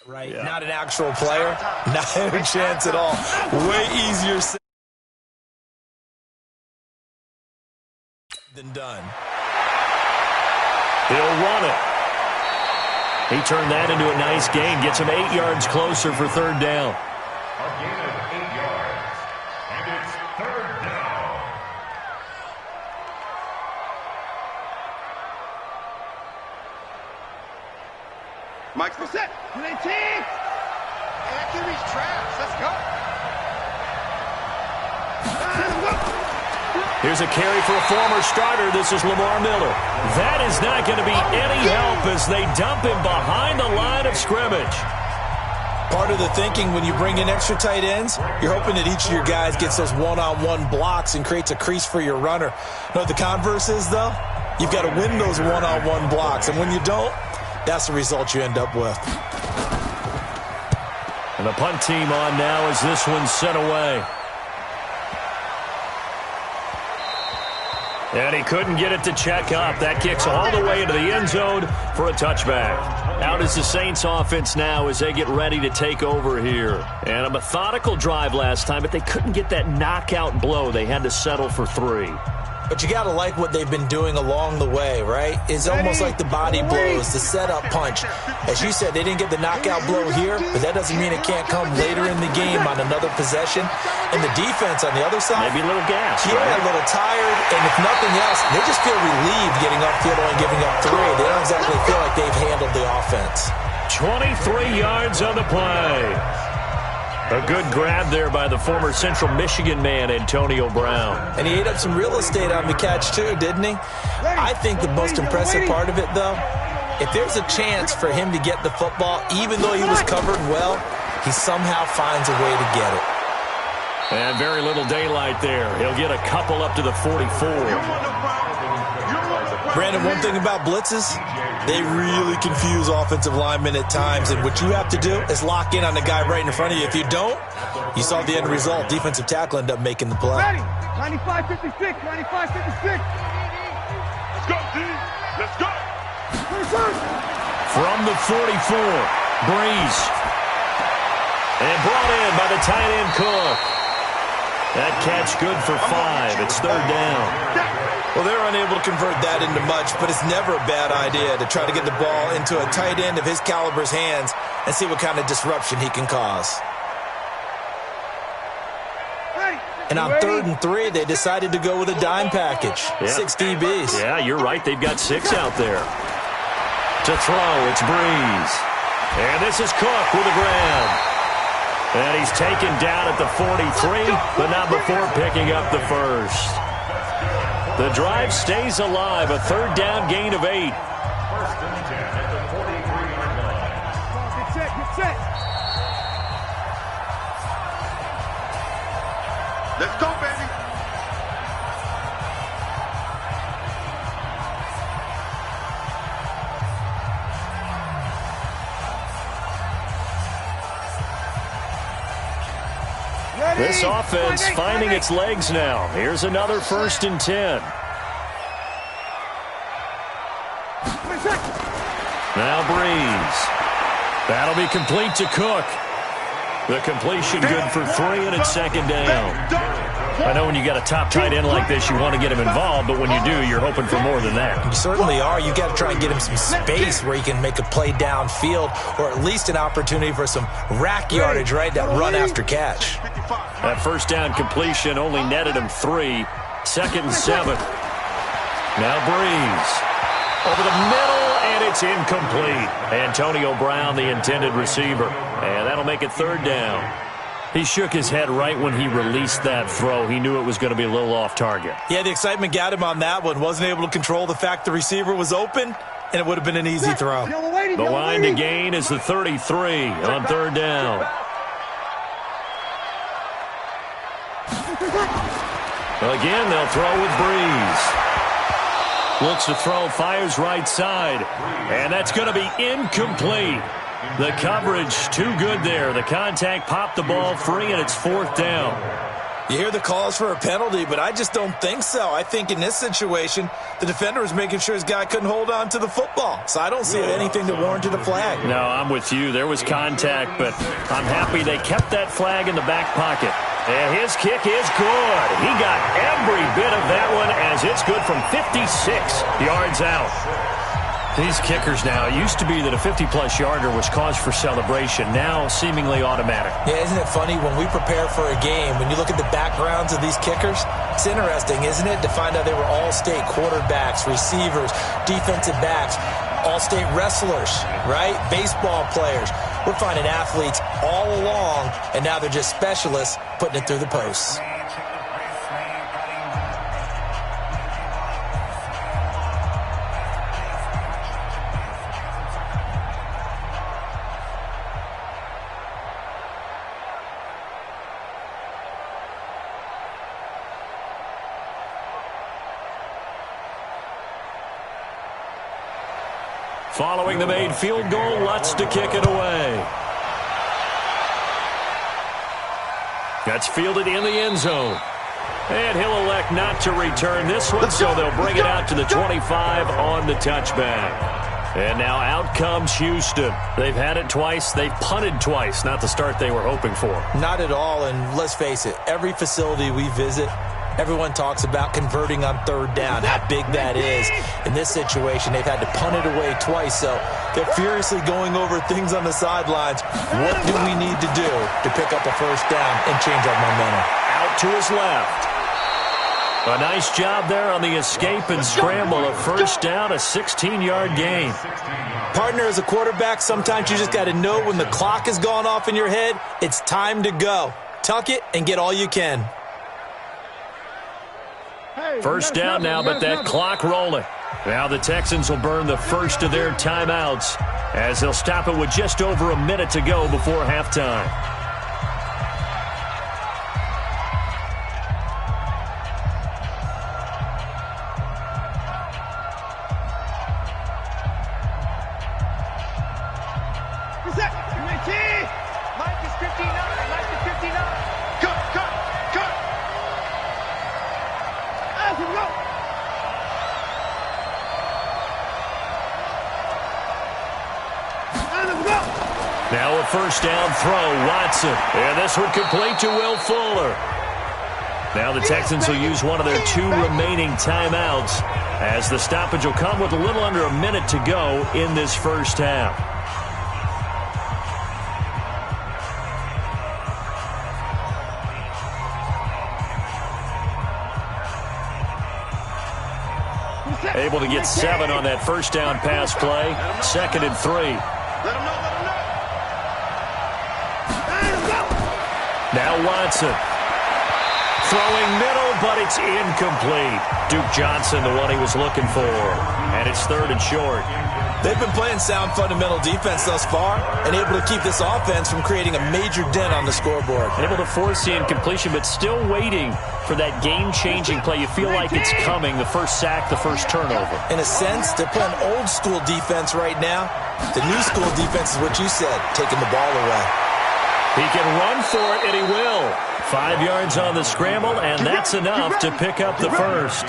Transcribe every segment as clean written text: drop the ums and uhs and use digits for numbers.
Right, yeah. Not an actual player, not a chance at all. Way easier said than done. He'll run it. He turned that into a nice gain, gets him 8 yards closer for third down. A gain of 8 yards, and it's third down. Mike's for set. 19. That QB's trash. Let's go. Here's a carry for a former starter. This is Lamar Miller. That is not going to be any help as they dump him behind the line of scrimmage. Part of the thinking when you bring in extra tight ends, you're hoping that each of your guys gets those one-on-one blocks and creates a crease for your runner. You know what the converse is, though? You've got to win those one-on-one blocks, and when you don't, that's the result you end up with. And the punt team on now as this one's sent away. And he couldn't get it to check up. That kicks all the way into the end zone for a touchback. Out is the Saints offense now as they get ready to take over here. And a methodical drive last time, but they couldn't get that knockout blow. They had to settle for 3. But you got to like what they've been doing along the way, right? It's almost like the body blows, the setup punch. As you said, they didn't get the knockout blow here, but that doesn't mean it can't come later in the game on another possession. And the defense on the other side, maybe a little gas, yeah, right? A little tired, and if nothing else, they just feel relieved getting upfield and giving up 3. They don't exactly feel like they've handled the offense. 23 yards on the play. A good grab there by the former Central Michigan man, Antonio Brown. And he ate up some real estate on the catch, too, didn't he? I think the most impressive part of it, though, if there's a chance for him to get the football, even though he was covered well, he somehow finds a way to get it. And very little daylight there. He'll get a couple up to the 44. Brandon, one thing about blitzes, they really confuse offensive linemen at times, and what you have to do is lock in on the guy right in front of you. If you don't, you saw the end result. Defensive tackle ended up making the play. 95-56, 95-56. Let's go, D. Let's go. From the 44, Breeze. And brought in by the tight end Cook. That catch good for 5. It's third down. Well, they're unable to convert that into much, but it's never a bad idea to try to get the ball into a tight end of his caliber's hands and see what kind of disruption he can cause. And on 3rd and 3, they decided to go with a dime package. Yep. 6 DBs. Yeah, you're right. They've got 6 out there. To throw, it's Breeze. And this is Cook with a grab. And he's taken down at the 43, but not before picking up the first. The drive stays alive, a third down gain of 8. Get set, get set. Let's go, baby. This offense finding its legs now. Here's another 1st and 10. Now Breeze. That'll be complete to Cook. The completion good for 3, and it's 2nd down. I know when you got a top tight end like this, you want to get him involved, but when you do, you're hoping for more than that. You certainly are. You got to try and get him some space where he can make a play downfield, or at least an opportunity for some rack yardage, right? That run after catch. That first down completion only netted him 3. 2nd and 7. Now Breeze. Over the middle, and it's incomplete. Antonio Brown, the intended receiver. And that'll make it 3rd down. He shook his head right when he released that throw. He knew it was going to be a little off target. Yeah, the excitement got him on that one. Wasn't able to control the fact the receiver was open, and it would have been an easy throw. The line to gain is the 33 on 3rd down. Well, again, they'll throw with Breeze. Looks to throw, fires right side. And that's going to be incomplete. The coverage too good there. The contact popped the ball free, and it's 4th down. You hear the calls for a penalty, but I just don't think so. I think in this situation, the defender was making sure his guy couldn't hold on to the football. So I don't see anything that warranted a flag. No, I'm with you. There was contact, but I'm happy they kept that flag in the back pocket. And his kick is good. He got every bit of that one as it's good from 56 yards out. These kickers now, it used to be that a 50-plus yarder was cause for celebration. Now, seemingly automatic. Yeah, isn't it funny when we prepare for a game, when you look at the backgrounds of these kickers, it's interesting, isn't it, to find out they were all-state quarterbacks, receivers, defensive backs, all-state wrestlers, right? Baseball players. We're finding athletes all along, and now they're just specialists putting it through the posts. Following the made field goal, Lutz to kick it away. That's fielded in the end zone. And he'll elect not to return this one, so they'll bring it out to the 25 on the touchback. And now out comes Houston. They've had it twice. They've punted twice. Not the start they were hoping for. Not at all, and let's face it, every facility we visit, everyone talks about converting on third down, how big that is. In this situation, they've had to punt it away twice, so they're furiously going over things on the sidelines. What do we need to do to pick up a first down and change our momentum? Out to his left. A nice job there on the escape and scramble. A first down, a 16-yard gain. Partner, as a quarterback, sometimes you just got to know when the clock has gone off in your head, it's time to go. Tuck it and get all you can. First down now, but that clock rolling. Now the Texans will burn the first of their timeouts as they'll stop it with just over a minute to go before halftime. Now a first down throw, Watson. And this one complete to Will Fuller. Now the Texans will use one of their two remaining timeouts as the stoppage will come with a little under a minute to go in this first half. Able to get 7 on that first down pass play. 2nd and 3. Now Watson. Throwing middle, but it's incomplete. Duke Johnson, the one he was looking for. And it's 3rd and short. They've been playing sound fundamental defense thus far and able to keep this offense from creating a major dent on the scoreboard. And able to force the incompletion, but still waiting for that game-changing play. You feel like it's coming, the first sack, the first turnover. In a sense, they're playing old-school defense right now. The new-school defense is what you said, taking the ball away. He can run for it, and he will. 5 yards on the scramble, and that's enough to pick up the first.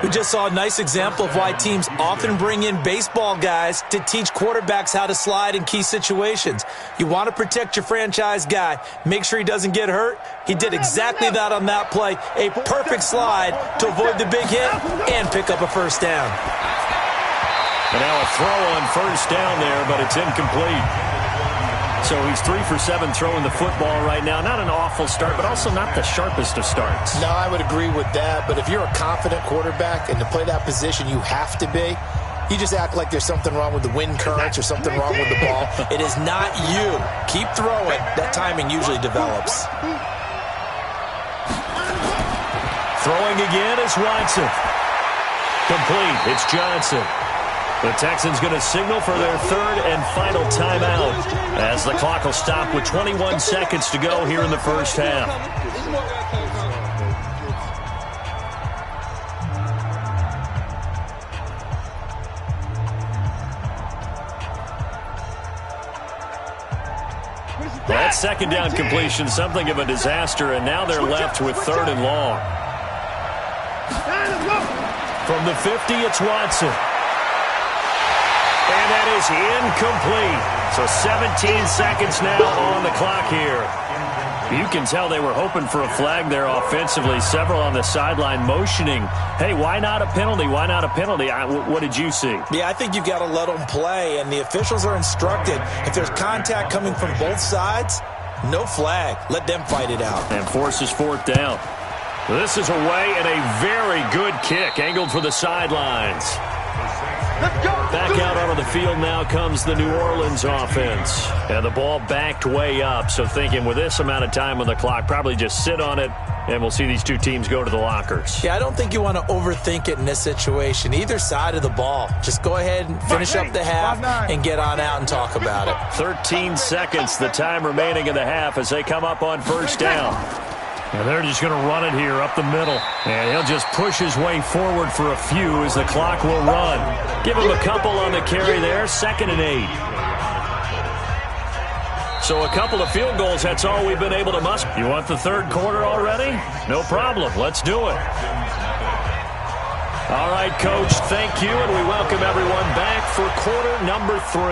We just saw a nice example of why teams often bring in baseball guys to teach quarterbacks how to slide in key situations. You want to protect your franchise guy. Make sure he doesn't get hurt. He did exactly that on that play. A perfect slide to avoid the big hit and pick up a first down. And now a throw on first down there, but it's incomplete. So he's 3 for 7 throwing the football right now. Not an awful start, but also not the sharpest of starts. No, I would agree with that. But if you're a confident quarterback and to play that position you have to be, you just act like there's something wrong with the wind currents or something wrong with the ball. It is not you. Keep throwing. That timing usually develops. Throwing again is Watson. Complete. It's Johnson. The Texans going to signal for their 3rd and final timeout as the clock will stop with 21 seconds to go here in the first half. That second down completion, something of a disaster, and now they're left with 3rd and long. From the 50, it's Watson. And that is incomplete. So 17 seconds now on the clock here. You can tell they were hoping for a flag there offensively. Several on the sideline motioning, hey, why not a penalty? Why not a penalty? What did you see? Yeah, I think you've got to let them play, and the officials are instructed. If there's contact coming from both sides, no flag. Let them fight it out. And forces 4th down. This is away and a very good kick, angled for the sidelines. Back out onto the field now comes the New Orleans offense. And the ball backed way up, so thinking with this amount of time on the clock, probably just sit on it, and we'll see these two teams go to the lockers. Yeah, I don't think you want to overthink it in this situation. Either side of the ball. Just go ahead and finish up the half and get on out and talk about it. 13 seconds, the time remaining in the half as they come up on 1st down. And they're just going to run it here up the middle. And he'll just push his way forward for a few as the clock will run. Give him a couple on the carry there. 2nd and 8. So a couple of field goals, that's all we've been able to muster. You want the 3rd quarter already? No problem. Let's do it. All right, Coach, thank you, and we welcome everyone back for quarter number 3.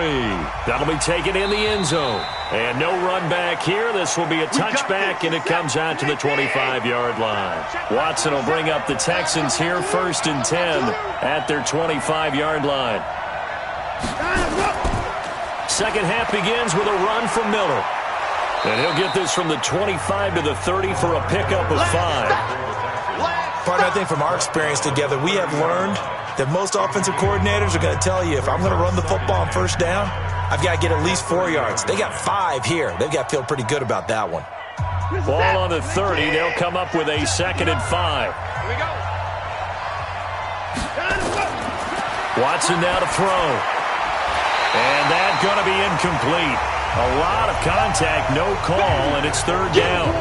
That'll be taken in the end zone. And no run back here. This will be a touchback, and it comes out to the 25-yard line. Watson will bring up the Texans here, 1st and 10 at their 25-yard line. Second half begins with a run from Miller. And he'll get this from the 25 to the 30 for a pickup of 5. Partner, I think from our experience together, we have learned that most offensive coordinators are going to tell you, if I'm going to run the football on 1st down, I've got to get at least 4 yards. They got 5 here. They've got to feel pretty good about that one. Ball on the 30. They'll come up with a 2nd and 5. Watson now to throw. And that's going to be incomplete. A lot of contact, no call, and it's 3rd down.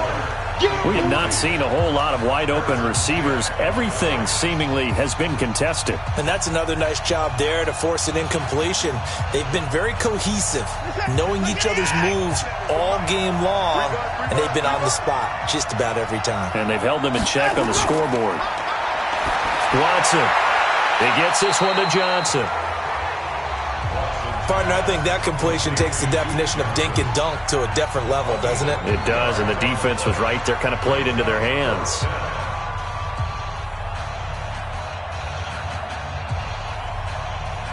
We have not seen a whole lot of wide-open receivers. Everything seemingly has been contested. And that's another nice job there to force an incompletion. They've been very cohesive, knowing each other's moves all game long, and they've been on the spot just about every time. And they've held them in check on the scoreboard. Watson. He gets this one to Johnson. Partner, I think that completion takes the definition of dink and dunk to a different level, doesn't it? It does, and the defense was right there, kind of played into their hands.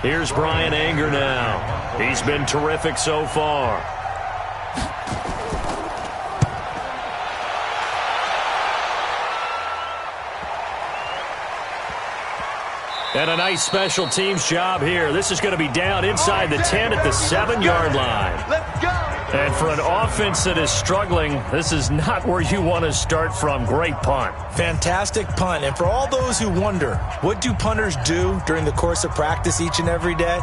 Here's Brian Anger now. He's been terrific so far. And a nice special teams job here. This is going to be down inside the 10 at the 7-yard line. Let's go. And for an offense that is struggling, this is not where you want to start from. Great punt. Fantastic punt. And for all those who wonder, what do punters do during the course of practice each and every day?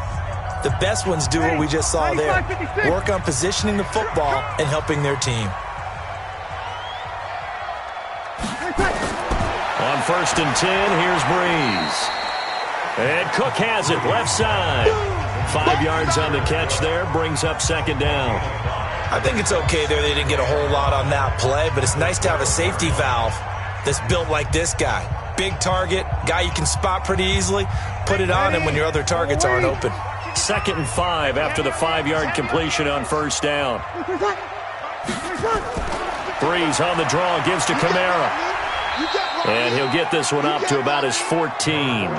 The best ones do what we just saw there. Work on positioning the football and helping their team. On 1st and 10, here's Breeze. And Cook has it, left side. 5 yards on the catch there, brings up 2nd down. I think it's okay there. They didn't get a whole lot on that play, but it's nice to have a safety valve that's built like this guy. Big target, guy you can spot pretty easily. Put it on him when your other targets aren't open. 2nd and 5 after the 5-yard completion on 1st down. Breeze on the draw, gives to Kamara. And he'll get this one up to about his 14.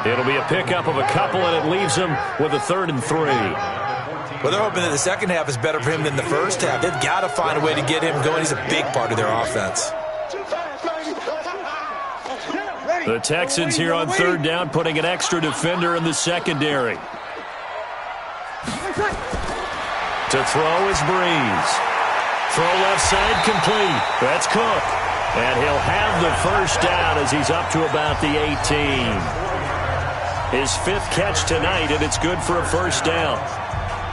It'll be a pickup of a couple, and it leaves him with a 3rd and 3. Well, they're hoping that the second half is better for him than the first half. They've got to find a way to get him going. He's a big part of their offense. The Texans here on 3rd down, putting an extra defender in the secondary. To throw is Breeze. Throw left side complete. That's Cook. And he'll have the 1st down as he's up to about the 18. His 5th catch tonight, and it's good for a 1st down.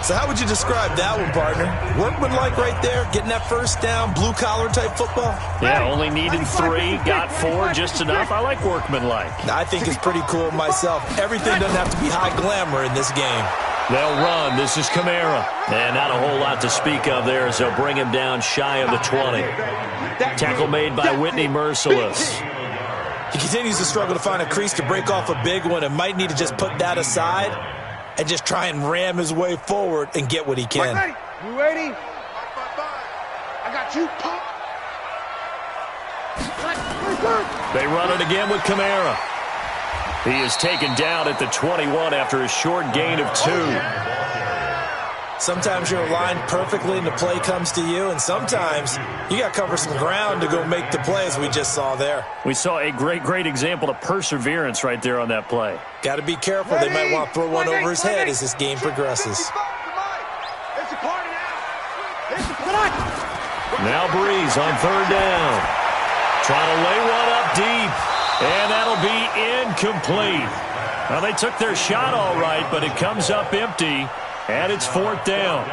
So how would you describe that one, partner? Workmanlike right there, getting that 1st down, blue-collar type football? Yeah, only needed 3, got 4, just enough. I like workmanlike. I think it's pretty cool myself. Everything doesn't have to be high glamour in this game. They'll run. This is Kamara. And not a whole lot to speak of there as they'll bring him down shy of the 20. Tackle made by Whitney Merciless. He continues to struggle to find a crease to break off a big one and might need to just put that aside and just try and ram his way forward and get what he can. You ready? I got you. They run it again with Kamara. He is taken down at the 21 after a short gain of 2. Sometimes you're aligned perfectly and the play comes to you, and sometimes you got to cover some ground to go make the play, as we just saw there. We saw a great example of perseverance right there on that play. Got to be careful. They might want to throw one over his head as this game progresses. Now Breeze on 3rd down. Trying to lay one up deep. And that'll be incomplete. Well, they took their shot all right, but it comes up empty. And it's 4th down.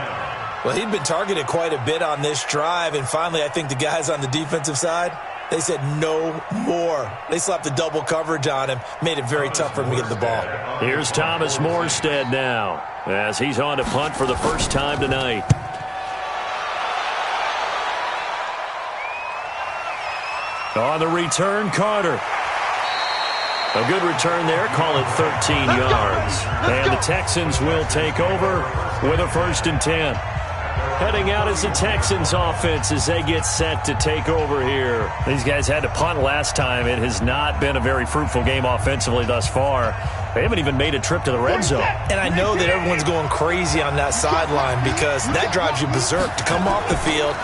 Well, he'd been targeted quite a bit on this drive, and finally I think the guys on the defensive side, they said no more. They slapped the double coverage on him, made it very tough for him to get the ball. Here's Thomas Morstead now as he's on to punt for the first time tonight. On the return, Carter. A good return there. Call it 13 yards. And the Texans will take over with a 1st and 10. Heading out as the Texans offense as they get set to take over here. These guys had to punt last time. It has not been a very fruitful game offensively thus far. They haven't even made a trip to the red zone. And I know that everyone's going crazy on that sideline because that drives you berserk to come off the field,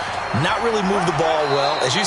not really move the ball well. As you